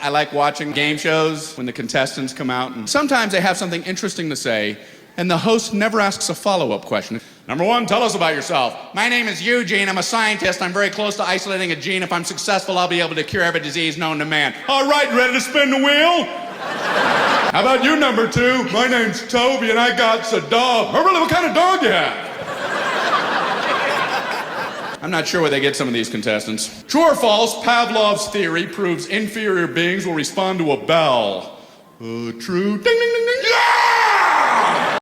I like watching game shows when the contestants come out, and sometimes they have something interesting to say, and the host never asks a follow-up question. Number one, tell us about yourself. My name is Eugene. I'm a scientist. I'm very close to isolating a gene. If I'm successful, I'll be able to cure every disease known to man. All right, ready to spin the wheel? How about you, number two? My name's Toby, and I got a dog. Oh, really? What kind of dog you have? I'm not sure where they get some of these contestants. True or false, Pavlov's theory proves inferior beings will respond to a bell. True. Ding, ding, ding.